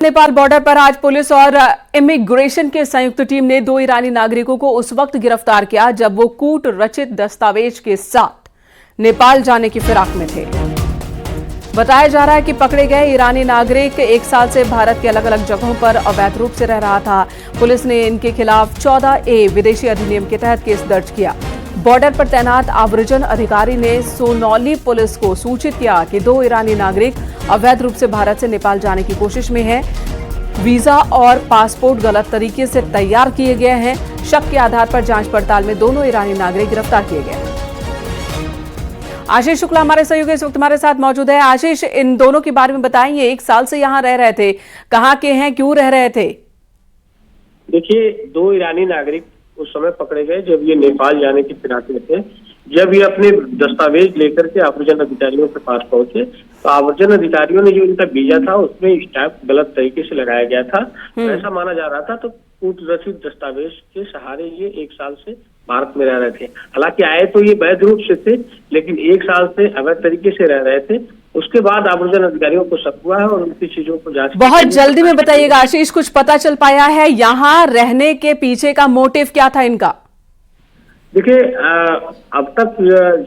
Nepal border पर आज police और इमिग्रेशन के संयुक्त टीम ने 2 ईरानी नागरिकों को उस वक्त गिरफ्तार किया जब वो कूट रचित दस्तावेज के साथ नेपाल जाने की फिराक में थे। बताया जा रहा है कि पकड़े गए ईरानी नागरिक 1 साल से भारत के अलग अलग जगहों पर अवैध रूप से रह रहा था। पुलिस ने इनके खिलाफ 14A विदेशी अधिनियम के तहत केस दर्ज किया। बॉर्डर पर तैनात आव्रजन अधिकारी ने सोनौली पुलिस को सूचित किया कि 2 ईरानी नागरिक अवैध रूप से भारत से नेपाल जाने की कोशिश में हैं। वीजा और पासपोर्ट गलत तरीके से तैयार किए गए हैं। शक के आधार पर जांच पड़ताल में दोनों ईरानी नागरिक गिरफ्तार किए गए। आशीष शुक्ला हमारे सहयोगी इस वक्त हमारे साथ मौजूद है। आशीष, इन दोनों के बारे में बताएंगे। 1 साल से यहाँ रह रहे थे, कहाँ के हैं, क्यों रह रहे थे? देखिए, 2 ईरानी नागरिक उस समय पकड़े गए जब ये नेपाल जाने की फिराक में थे। जब ये अपने दस्तावेज लेकर के आव्रजन अधिकारियों के पास पहुंचे तो आव्रजन अधिकारियों ने जो इनका वीजा था उसमें स्टैम्प गलत तरीके से लगाया गया था, ऐसा माना जा रहा था। तो कूट रचित दस्तावेज के सहारे ये 1 साल से भारत में रह रहे थे। हालांकि आए तो ये वैध रूप से थे, लेकिन 1 साल से अवैध तरीके से रह रहे थे। उसके बाद आव्रजन अधिकारियों को शक हुआ है और उनकी चीजों को जांच बहुत जल्दी में बताइएगा आशीष, कुछ पता चल पाया है यहाँ रहने के पीछे का मोटिव क्या था इनका? देखिए, अब तक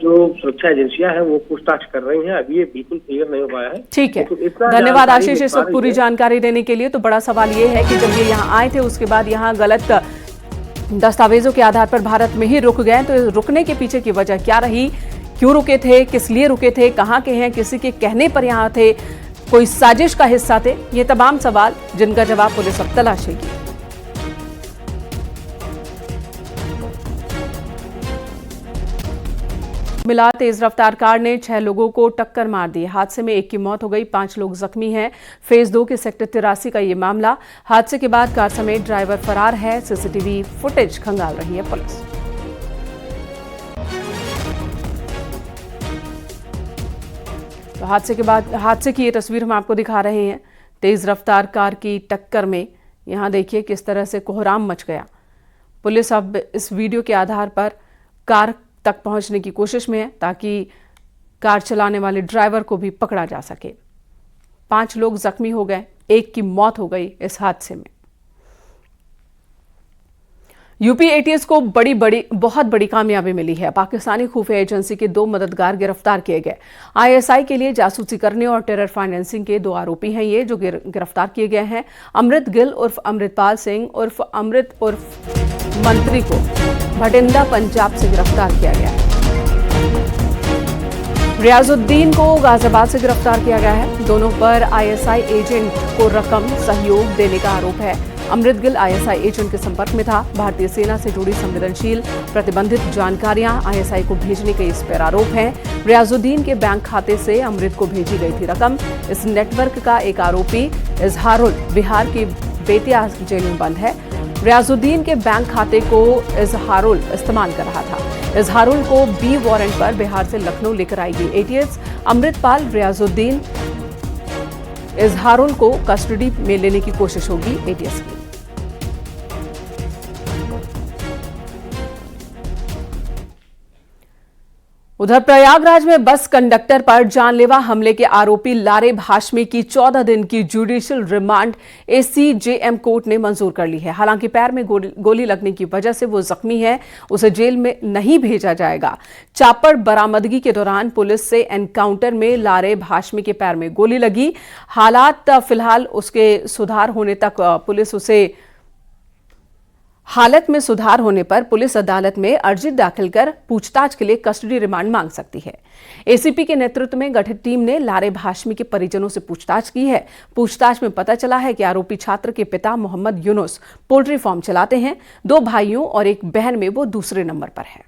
जो सुरक्षा एजेंसियां हैं वो पूछताछ कर रही हैं। अभी ये बिल्कुल क्लियर नहीं हो पाया है। ठीक है, धन्यवाद आशीष इस वक्त पूरी जानकारी देने के लिए। तो बड़ा सवाल ये है कि जब ये यहाँ आए थे उसके बाद यहाँ गलत दस्तावेजों के आधार पर भारत में ही रुक गए, तो रुकने के पीछे की वजह क्या रही, क्यों रुके थे, किस लिए रुके थे, कहाँ के हैं, किसी के कहने पर यहाँ थे, कोई साजिश का हिस्सा थे? ये तमाम सवाल जिनका जवाब पुलिस अब तलाशेगी। मिला तेज रफ्तार कार ने 6 लोगों को टक्कर मार दी। हादसे में 1 की मौत हो गई, 5 लोग जख्मी हैं। फेज 2 के सेक्टर 83 का ये मामला। हादसे के बाद कार समेत ड्राइवर फरार है। सीसीटीवी फुटेज खंगाल रही है पुलिस। तो हादसे की ये तस्वीर हम आपको दिखा रहे हैं। तेज रफ्तार कार की टक्कर में यहां देखिए किस तरह से कोहराम मच गया। पुलिस अब इस वीडियो के आधार पर कार तक पहुंचने की कोशिश में है ताकि कार चलाने वाले ड्राइवर को भी पकड़ा जा सके। 5 लोग जख्मी हो गए, 1 की मौत हो गई इस हादसे में। यूपी एटीएस को बहुत बड़ी कामयाबी मिली है। पाकिस्तानी खुफिया एजेंसी के 2 मददगार गिरफ्तार किए गए। आईएसआई के लिए जासूसी करने और टेरर फाइनेंसिंग के 2 आरोपी हैं ये जो गिरफ्तार किए गए हैं। अमृत गिल उर्फ अमृतपाल सिंह उर्फ अमृत उर्फ मंत्री को भटिंडा पंजाब से गिरफ्तार किया गया है। रियाजुद्दीन को गाजियाबाद से गिरफ्तार किया गया है। दोनों पर आईएसआई एजेंट को रकम सहयोग देने का आरोप है। अमृत गिल आईएसआई एजेंट के संपर्क में था। भारतीय सेना से जुड़ी संवेदनशील प्रतिबंधित जानकारियां आईएसआई को भेजने के इस पर आरोप है। रियाजुद्दीन के बैंक खाते से अमृत को भेजी गई थी रकम। इस नेटवर्क का एक आरोपी इजहारुल बिहार की बेतिया जेल में बंद है। रियाजुद्दीन के बैंक खाते को इजहारुल इस्तेमाल कर रहा था। इजहारुल को बी वारंट पर बिहार से लखनऊ लेकर आएगी एटीएस। अमृतपाल रियाजुद्दीन इजहारुल को कस्टडी में लेने की कोशिश होगी एटीएस की। उधर प्रयागराज में बस कंडक्टर पर जानलेवा हमले के आरोपी लारेब हाशमी की 14 दिन की जुडिशियल रिमांड एसीजेएम कोर्ट ने मंजूर कर ली है। हालांकि पैर में गोली लगने की वजह से वो जख्मी है, उसे जेल में नहीं भेजा जाएगा। चापड़ बरामदगी के दौरान पुलिस से एनकाउंटर में लारेब हाशमी के पैर में गोली लगी। हालात फिलहाल उसके सुधार होने तक पुलिस उसे हालत में सुधार होने पर पुलिस अदालत में अर्जी दाखिल कर पूछताछ के लिए कस्टडी रिमांड मांग सकती है। एसीपी के नेतृत्व में गठित टीम ने लारेब हाशमी के परिजनों से पूछताछ की है। पूछताछ में पता चला है कि आरोपी छात्र के पिता मोहम्मद यूनुस पोल्ट्री फार्म चलाते हैं। 2 भाइयों और 1 बहन में वो दूसरे नंबर पर है।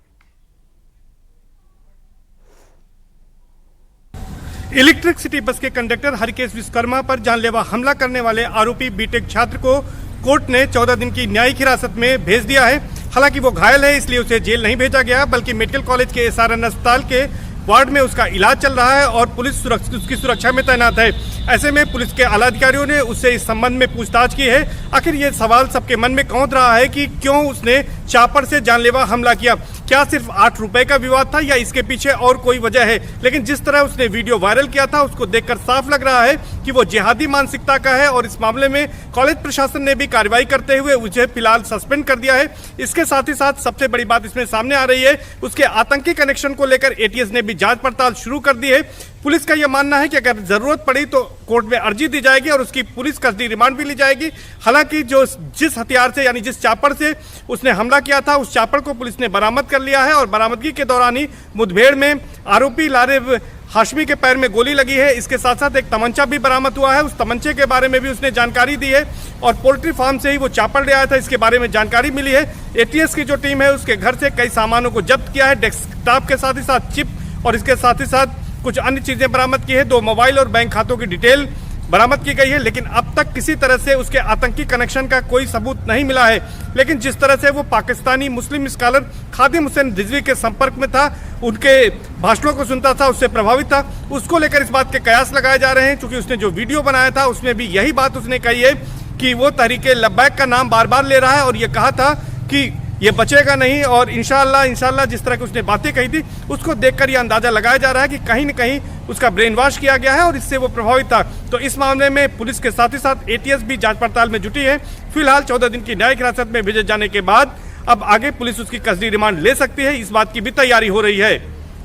इलेक्ट्रिसिटी बस के कंडक्टर हरकेश विश्वकर्मा पर जानलेवा हमला करने वाले आरोपी बीटेक छात्र को कोर्ट ने 14 दिन की न्यायिक हिरासत में भेज दिया है। हालांकि वो घायल है, इसलिए उसे जेल नहीं भेजा गया, बल्कि मेडिकल कॉलेज के एसआरएन अस्पताल के वार्ड में उसका इलाज चल रहा है और पुलिस उसकी सुरक्षा में तैनात है। ऐसे में पुलिस के आला अधिकारियों ने उससे इस संबंध में पूछताछ की है। आखिर ये सवाल सबके मन में कौंध रहा है कि क्यों उसने चापर से जानलेवा हमला किया। क्या सिर्फ 8 रुपए का विवाद था या इसके पीछे और कोई वजह है? लेकिन जिस तरह उसने वीडियो वायरल किया था उसको देखकर साफ लग रहा है कि वो जिहादी मानसिकता का है और इस मामले में कॉलेज प्रशासन ने भी कार्रवाई करते हुए उसे फिलहाल सस्पेंड कर दिया है। इसके साथ ही साथ सबसे बड़ी बात इसमें सामने आ रही है, उसके आतंकी कनेक्शन को लेकर एटीएस ने भी जांच पड़ताल शुरू कर दी है। पुलिस का यह मानना है कि अगर जरूरत पड़ी तो कोर्ट में अर्जी दी जाएगी और उसकी पुलिस कस्टडी रिमांड भी ली जाएगी। हालांकि जिस हथियार से यानी जिस चापर से उसने हमला किया था उस चापर को पुलिस ने बरामद कर लिया है और बरामदगी के दौरान ही मुठभेड़ में आरोपी लारेब हाशमी के पैर में गोली लगी है। इसके साथ साथ एक तमंचा भी बरामद हुआ है। उस तमंचे के बारे में भी उसने जानकारी दी है और पोल्ट्री फार्म से ही वो चापर ले आया था, इसके बारे में जानकारी मिली है। एटीएस की जो टीम है उसके घर से कई सामानों को जब्त किया है, डेस्कटॉप के साथ ही साथ चिप और इसके साथ ही साथ कुछ अन्य चीजें बरामद की है। 2 मोबाइल और बैंक खातों की डिटेल बरामद की गई है, लेकिन अब तक किसी तरह से उसके आतंकी कनेक्शन का कोई सबूत नहीं मिला है। लेकिन जिस तरह से वो पाकिस्तानी मुस्लिम स्कॉलर खादिम हुसैन रिजवी के संपर्क में था, उनके भाषणों को सुनता था, उससे प्रभावित था, उसको लेकर इस बात के कयास लगाए जा रहे हैं। क्योंकि उसने जो वीडियो बनाया था उसमें भी यही बात उसने कही है कि वो तहरीके लब्बैक का नाम बार बार ले रहा है और ये कहा था कि ये बचेगा नहीं। और इंशाल्लाह जिस तरह की उसने बातें कही थी उसको देखकर ये अंदाजा लगाया जा रहा है कि कहीं न कहीं उसका ब्रेन वॉश किया गया है और इससे वो प्रभावित था। तो इस मामले में पुलिस के साथ ही साथ एटीएस भी जांच पड़ताल में जुटी है। फिलहाल 14 दिन की न्यायिक हिरासत में भेजे जाने के बाद अब आगे पुलिस उसकी कस्टडी रिमांड ले सकती है, इस बात की भी तैयारी हो रही है।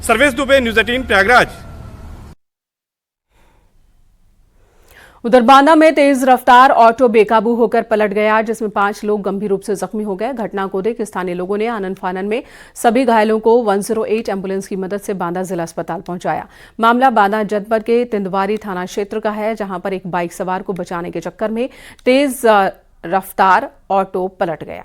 सर्वेश दुबे, न्यूज़ 18 प्रयागराज। उधर बांदा में तेज रफ्तार ऑटो बेकाबू होकर पलट गया, जिसमें 5 लोग गंभीर रूप से जख्मी हो गए। घटना को देख स्थानीय लोगों ने आनन फानन में सभी घायलों को 108 एम्बुलेंस की मदद से बांदा जिला अस्पताल पहुंचाया। मामला बांदा जनपद के तिंदवारी थाना क्षेत्र का है, जहां पर एक बाइक सवार को बचाने के चक्कर में तेज रफ्तार ऑटो पलट गया।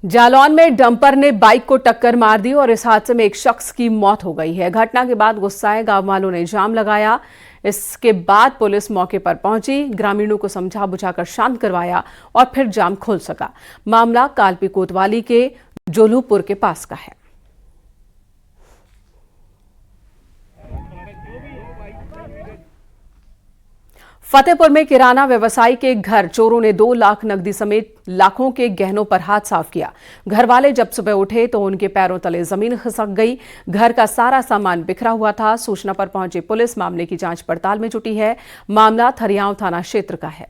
जालौन में डंपर ने बाइक को टक्कर मार दी और इस हादसे में एक शख्स की मौत हो गई है। घटना के बाद गुस्साए गांव वालों ने जाम लगाया। इसके बाद पुलिस मौके पर पहुंची, ग्रामीणों को समझा बुझाकर शांत करवाया और फिर जाम खुल सका। मामला कालपी कोतवाली के जोलूपुर के पास का है। फतेहपुर में किराना व्यवसायी के घर चोरों ने 2 लाख नकदी समेत लाखों के गहनों पर हाथ साफ किया। घर वाले जब सुबह उठे तो उनके पैरों तले जमीन खिसक गई। घर का सारा सामान बिखरा हुआ था। सूचना पर पहुंची पुलिस मामले की जांच पड़ताल में जुटी है। मामला थरियाव थाना क्षेत्र का है।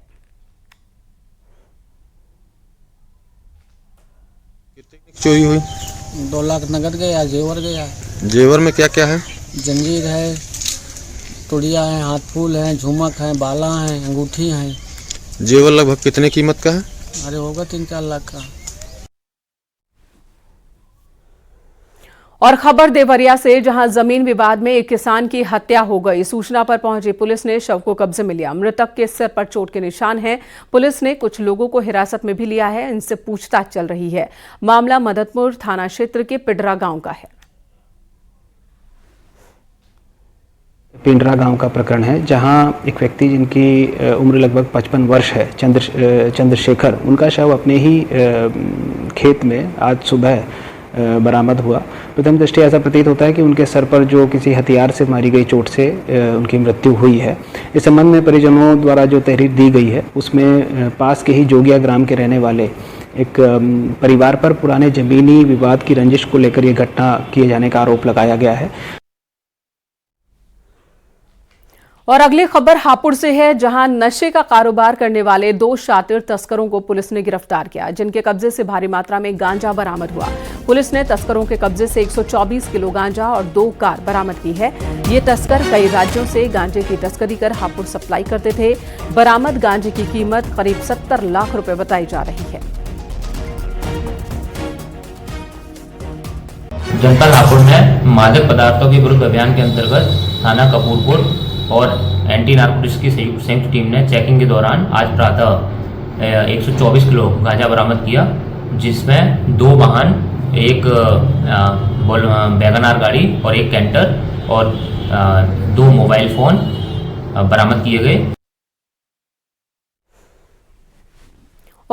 चोरी हुई? 2 लाख नगद गया, जेवर गया। जेवर में क्या क्या है? जंजीर है, टुड़िया है, हाथ फूल है, झुमक है, बाला है, अंगूठी है। जेवर लगभग कितने कीमत का है? अरे होगा 3-4 लाख का। और खबर देवरिया से, जहां जमीन विवाद में एक किसान की हत्या हो गई। सूचना पर पहुंची पुलिस ने शव को कब्जे में लिया। मृतक के सिर पर चोट के निशान हैं। पुलिस ने कुछ लोगों को हिरासत में भी लिया है, इनसे पूछताछ चल रही है। मामला मददपुर थाना क्षेत्र के पिडरा गांव का है। पिंडरा गांव का प्रकरण है, जहां एक व्यक्ति जिनकी उम्र लगभग 55 वर्ष है, चंद्रशेखर, उनका शव अपने ही खेत में आज सुबह बरामद हुआ। प्रथम दृष्टि ऐसा प्रतीत होता है कि उनके सर पर जो किसी हथियार से मारी गई चोट से उनकी मृत्यु हुई है। इस संबंध में परिजनों द्वारा जो तहरीर दी गई है उसमें पास के ही जोगिया ग्राम के रहने वाले एक परिवार पर पुराने जमीनी विवाद की रंजिश को लेकर यह घटना किए जाने का आरोप लगाया गया है। और अगली खबर हापुड़ से है, जहां नशे का कारोबार करने वाले 2 शातिर तस्करों को पुलिस ने गिरफ्तार किया, जिनके कब्जे से भारी मात्रा में गांजा बरामद हुआ। पुलिस ने तस्करों के कब्जे से 124 किलो गांजा और 2 कार बरामद की है। ये तस्कर कई राज्यों से गांजे की तस्करी कर हापुड़ सप्लाई करते थे। बरामद गांजे की कीमत करीब 70 लाख रुपए बताई जा रही है। जनपद हापुड़ में मादक पदार्थों के विरुद्ध अभियान के अंतर्गत थाना कपूरपुर और एंटी नार्कोटिक्स की संयुक्त टीम ने चेकिंग के दौरान आज प्रातः 124 किलो गांजा बरामद किया, जिसमें 2 वाहन, एक वैगनार गाड़ी और एक कैंटर और 2 मोबाइल फोन बरामद किए गए।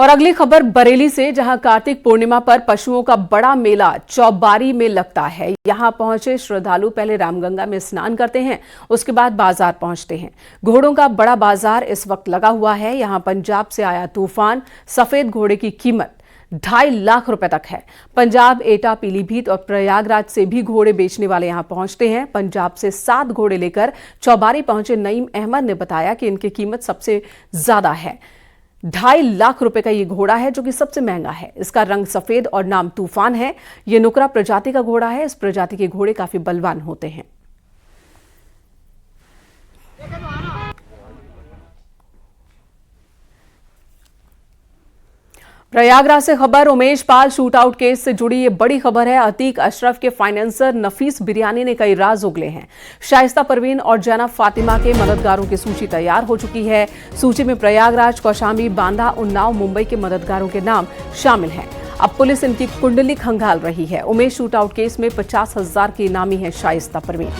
और अगली खबर बरेली से, जहां कार्तिक पूर्णिमा पर पशुओं का बड़ा मेला चौबारी में लगता है। यहां पहुंचे श्रद्धालु पहले रामगंगा में स्नान करते हैं, उसके बाद बाजार पहुंचते हैं। घोड़ों का बड़ा बाजार इस वक्त लगा हुआ है। यहां पंजाब से आया तूफान सफेद घोड़े की कीमत 2.5 लाख रुपए तक है। पंजाब, एटा, पीलीभीत और प्रयागराज से भी घोड़े बेचने वाले यहां पहुंचते हैं। पंजाब से 7 घोड़े लेकर चौबारी पहुंचे नईम अहमद ने बताया कि इनकी कीमत सबसे ज्यादा है। 2.5 लाख रुपए का ये घोड़ा है, जो कि सबसे महंगा है। इसका रंग सफेद और नाम तूफान है। ये नुकरा प्रजाति का घोड़ा है। इस प्रजाति के घोड़े काफी बलवान होते हैं। प्रयागराज से खबर, उमेश पाल शूटआउट केस से जुड़ी ये बड़ी खबर है। अतीक अशरफ के फाइनेंसर नफीस बिरयानी ने कई राज उगले हैं। शाइस्ता परवीन और जैनब फातिमा के मददगारों की सूची तैयार हो चुकी है। सूची में प्रयागराज, कौशाम्बी, बांदा, उन्नाव, मुंबई के मददगारों के नाम शामिल हैं। अब पुलिस इनकी कुंडली खंगाल रही है। उमेश शूटआउट केस में 50,000 की इनामी है Shaista Parveen.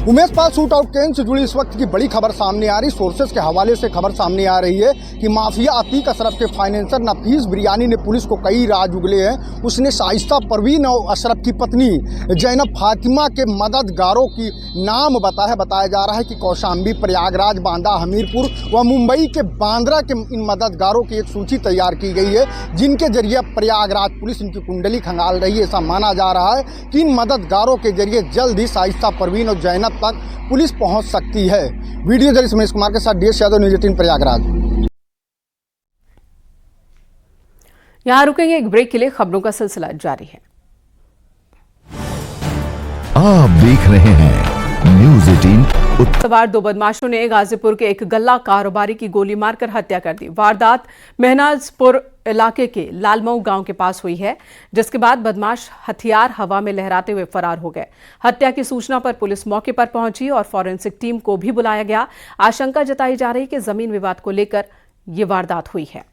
Umesh Pal shoot out case से जुड़ी इस वक्त की बड़ी खबर सामने आ रही। सोर्सेस के हवाले से खबर सामने आ रही है कि माफिया अतीक अशरफ के फाइनेंसर नफीस बिरयानी ने पुलिस को कई राज उगले हैं। उसने शाइस्ता परवीन और अशरफ की पत्नी जैनब फातिमा के मददगारों की नाम बताया जा रहा है कि कौशाम्बी, प्रयागराज, बांदा, हमीरपुर व मुंबई के बांद्रा के इन मददगारों की एक सूची तैयार की गई है, जिनके जरिए प्रयागराज पुलिस इनकी कुंडली खंगाल रही है। ऐसा माना जा रहा है कि इन मददगारों के जरिए जल्द ही शाइस्ता परवीन और जैनब तक पुलिस पहुंच सकती है। वीडियो जर्नलिस्ट मनीष कुमार के साथ DS यादव, न्यूज़ 18 प्रयागराज। यहां रुकेंगे एक ब्रेक के लिए, खबरों का सिलसिला जारी है। आप देख रहे हैं न्यूज़ 18। सवार 2 बदमाशों ने गाजीपुर के एक गल्ला कारोबारी की गोली मारकर हत्या कर दी। वारदात महनाजपुर इलाके के लालमऊ गांव के पास हुई है, जिसके बाद बदमाश हथियार हवा में लहराते हुए फरार हो गए। हत्या की सूचना पर पुलिस मौके पर पहुंची और फॉरेंसिक टीम को भी बुलाया गया। आशंका जताई जा रही है कि जमीन विवाद को लेकर यह वारदात हुई है।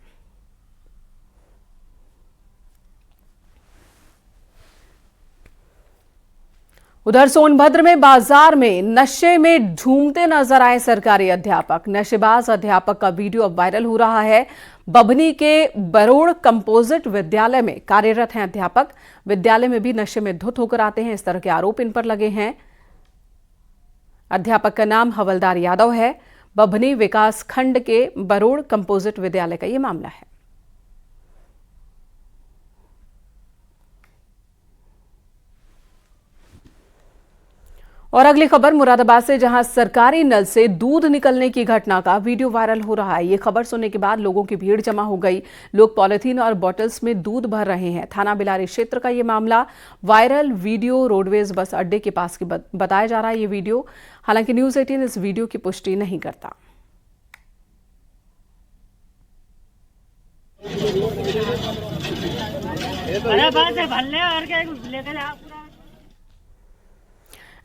उधर सोनभद्र में बाजार में नशे में झूमते नजर आए सरकारी अध्यापक। नशेबाज अध्यापक का वीडियो अब वायरल हो रहा है। बभनी के बरोड़ कंपोजिट विद्यालय में कार्यरत हैं अध्यापक। विद्यालय में भी नशे में धुत होकर आते हैं, इस तरह के आरोप इन पर लगे हैं। अध्यापक का नाम हवलदार यादव है। बभनी विकास खंड के बरोड़ कंपोजिट विद्यालय का यह मामला है। और अगली खबर मुरादाबाद से, जहां सरकारी नल से दूध निकलने की घटना का वीडियो वायरल हो रहा है। ये खबर सुनने के बाद लोगों की भीड़ जमा हो गई। लोग पॉलिथीन और बॉटल्स में दूध भर रहे हैं। थाना बिलारी क्षेत्र का ये मामला। वायरल वीडियो रोडवेज बस अड्डे के पास की बताया जा रहा है ये वीडियो। हालांकि न्यूज़ 18 इस वीडियो की पुष्टि नहीं करता।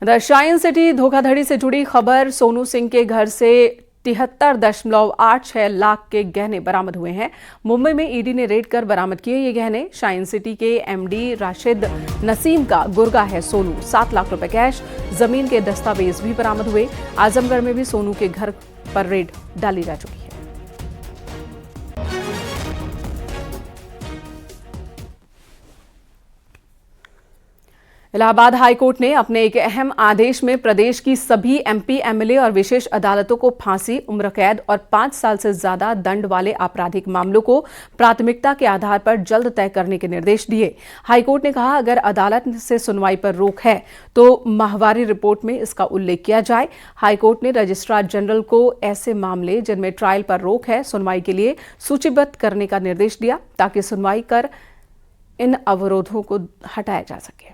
शाइन सिटी धोखाधड़ी से जुड़ी खबर, सोनू सिंह के घर से 73.86 लाख के गहने बरामद हुए हैं। मुंबई में ईडी ने रेड कर बरामद किए ये गहने। शाइन सिटी के MD राशिद नसीम का गुर्गा है सोनू। 7 लाख रुपए कैश, जमीन के दस्तावेज भी बरामद हुए। आजमगढ़ में भी सोनू के घर पर रेड डाली जा चुकी है। इलाहाबाद हाईकोर्ट ने अपने एक अहम आदेश में प्रदेश की सभी MP, MLA और विशेष अदालतों को फांसी, उम्र कैद और 5 साल से ज्यादा दंड वाले आपराधिक मामलों को प्राथमिकता के आधार पर जल्द तय करने के निर्देश दिए। हाईकोर्ट ने कहा, अगर अदालत से सुनवाई पर रोक है तो माहवारी रिपोर्ट में इसका उल्लेख किया जाए। हाईकोर्ट ने रजिस्ट्रार जनरल को ऐसे मामले जिनमें ट्रायल पर रोक है, सुनवाई के लिए सूचीबद्ध करने का निर्देश दिया, ताकि सुनवाई कर इन अवरोधों को हटाया जा सके।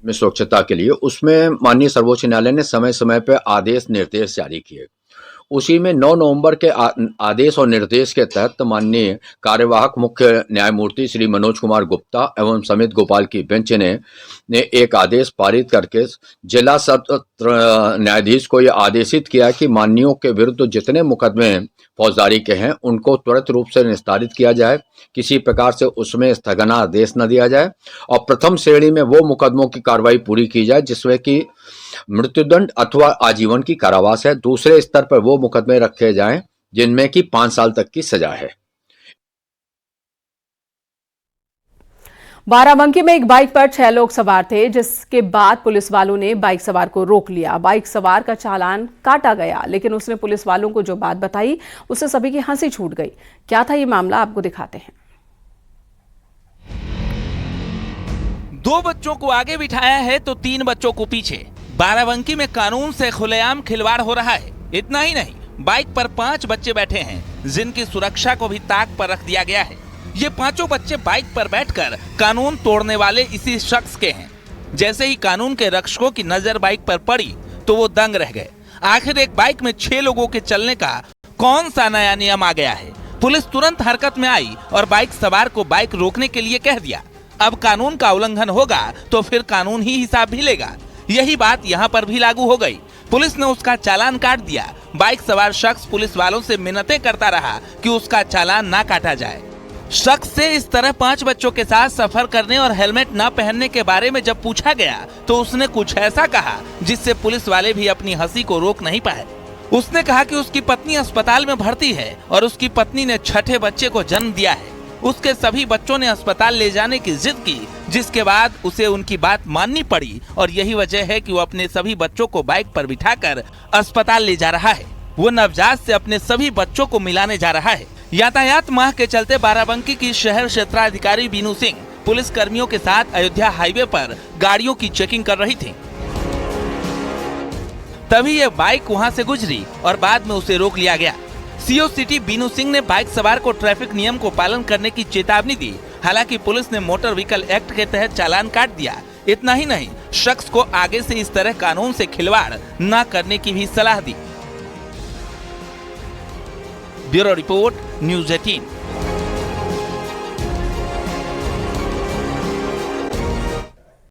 में स्वच्छता के लिए उसमें माननीय सर्वोच्च न्यायालय ने समय समय पर आदेश निर्देश जारी किए। उसी में 9 नवंबर के आदेश और निर्देश के तहत माननीय कार्यवाहक मुख्य न्यायमूर्ति श्री मनोज कुमार गुप्ता एवं समित गोपाल की बेंच ने एक आदेश पारित करके जिला सत्र न्यायाधीश को यह आदेशित किया कि माननीयों के विरुद्ध जितने मुकदमे फौजदारी के हैं उनको त्वरित रूप से निस्तारित किया जाए, किसी प्रकार से उसमें स्थगनादेश न दिया जाए और प्रथम श्रेणी में वो मुकदमों की कार्रवाई पूरी की जाए जिसमें कि मृत्युदंड अथवा आजीवन की कारावास है। दूसरे स्तर पर वो मुकदमे रखे जाएं जिनमें कि 5 साल तक की सजा है। बाराबंकी में एक बाइक पर 6 लोग सवार थे, जिसके बाद पुलिस वालों ने बाइक सवार को रोक लिया। बाइक सवार का चालान काटा गया, लेकिन उसने पुलिस वालों को जो बात बताई उससे सभी की हंसी छूट गई। क्या था ये मामला, आपको दिखाते हैं। 2 बच्चों को आगे बिठाया है तो 3 बच्चों को पीछे। बाराबंकी में कानून से खुलेआम खिलवाड़ हो रहा है। इतना ही नहीं, बाइक पर 5 बच्चे बैठे हैं जिनकी सुरक्षा को भी ताक पर रख दिया गया है। ये 5 बच्चे बाइक पर बैठकर कानून तोड़ने वाले इसी शख्स के हैं। जैसे ही कानून के रक्षकों की नजर बाइक पर पड़ी तो वो दंग रह गए। आखिर एक बाइक में 6 लोगों के चलने का कौन सा नया नियम आ गया है? पुलिस तुरंत हरकत में आई और बाइक सवार को बाइक रोकने के लिए कह दिया। अब कानून का उल्लंघन होगा तो फिर कानून ही हिसाब भी लेगा। यही बात यहाँ पर भी लागू हो गई। पुलिस ने उसका चालान काट दिया। बाइक सवार शख्स पुलिस वालों से मिन्नतें करता रहा कि उसका चालान ना काटा जाए। शख्स से इस तरह 5 बच्चों के साथ सफर करने और हेलमेट न पहनने के बारे में जब पूछा गया तो उसने कुछ ऐसा कहा जिससे पुलिस वाले भी अपनी हंसी को रोक नहीं पाए। उसने कहा कि उसकी पत्नी अस्पताल में भर्ती है और उसकी पत्नी ने 6ठे बच्चे को जन्म दिया है। उसके सभी बच्चों ने अस्पताल ले जाने की जिद की, जिसके बाद उसे उनकी बात माननी पड़ी और यही वजह है कि वो अपने सभी बच्चों को बाइक पर बिठाकर अस्पताल ले जा रहा है। वो नवजात से अपने सभी बच्चों को मिलाने जा रहा है। यातायात माह के चलते बाराबंकी की शहर क्षेत्राधिकारी बीनू सिंह पुलिस कर्मियों के साथ अयोध्या हाईवे पर गाड़ियों की चेकिंग कर रही थी। तभी ये बाइक वहां से गुजरी और बाद में उसे रोक लिया गया। सीओ सिटी बीनू सिंह ने बाइक सवार को ट्रैफिक नियम को पालन करने की चेतावनी दी। हालांकि पुलिस ने मोटर व्हीकल एक्ट के तहत चालान काट दिया। इतना ही नहीं, शख्स को आगे से इस तरह कानून से खिलवाड़ न करने की भी सलाह दी। Bureau report, news 18।